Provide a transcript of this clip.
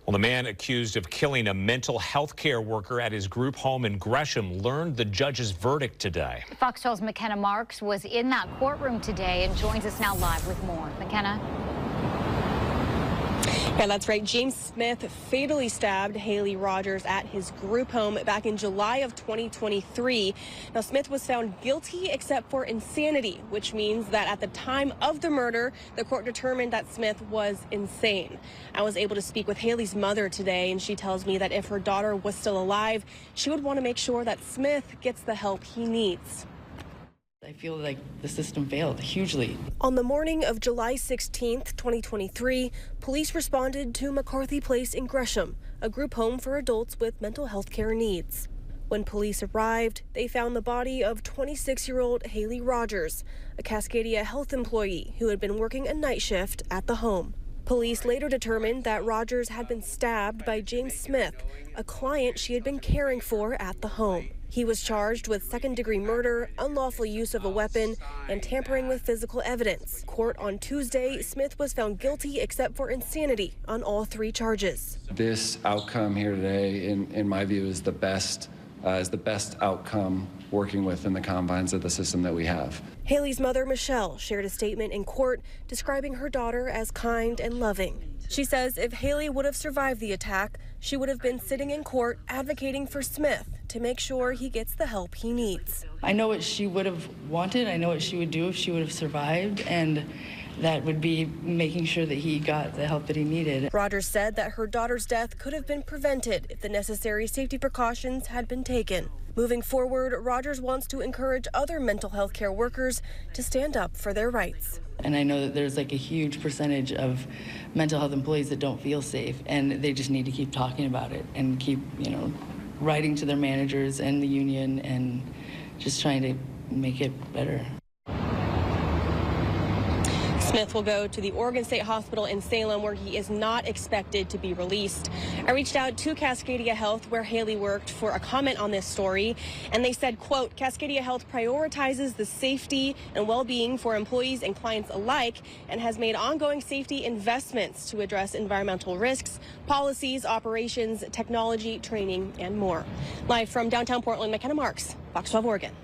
Well, the man accused of killing a mental health care worker at his group home in Gresham learned the judge's verdict today. Fox 12's McKenna Marks was in that courtroom today and joins us now live with more. McKenna? Yeah, that's right. James Smith fatally stabbed Haley Rogers at his group home back in July of 2023. Now, Smith was found guilty except for insanity, which means that at the time of the murder, the court determined that Smith was insane. I was able to speak with Haley's mother today, and she tells me that if her daughter was still alive, she would want to make sure that Smith gets the help he needs. I feel like the system failed hugely. On the morning of July 16th, 2023, police responded to McCarthy Place in Gresham, a group home for adults with mental health care needs. When police arrived, they found the body of 26-year-old Haley Rogers, a Cascadia Health employee who had been working a night shift at the home. Police later determined that Rogers had been stabbed by James Smith, a client she had been caring for at the home. He was charged with second-degree murder, unlawful use of a weapon, and tampering with physical evidence. Court on Tuesday, Smith was found guilty except for insanity on all 3 charges. This outcome here today, in my view, is the best outcome working within the confines of the system that we have. Haley's mother, Michelle, shared a statement in court describing her daughter as kind and loving. She says if Haley would have survived the attack, she would have been sitting in court advocating for Smith to make sure he gets the help he needs. I know what she would have wanted. I know what she would do if she would have survived, and that would be making sure that he got the help that he needed. Rogers said that her daughter's death could have been prevented if the necessary safety precautions had been taken. Moving forward, Rogers wants to encourage other mental health care workers to stand up for their rights. And I know that there's like a huge percentage of mental health employees that don't feel safe, and they just need to keep talking about it and keep, writing to their managers and the union and just trying to make it better. Smith will go to the Oregon State Hospital in Salem, where he is not expected to be released. I reached out to Cascadia Health, where Haley worked, for a comment on this story, and they said, quote, Cascadia Health prioritizes the safety and well-being for employees and clients alike and has made ongoing safety investments to address environmental risks, policies, operations, technology, training, and more. Live from downtown Portland, McKenna Marks, Fox 12 Oregon.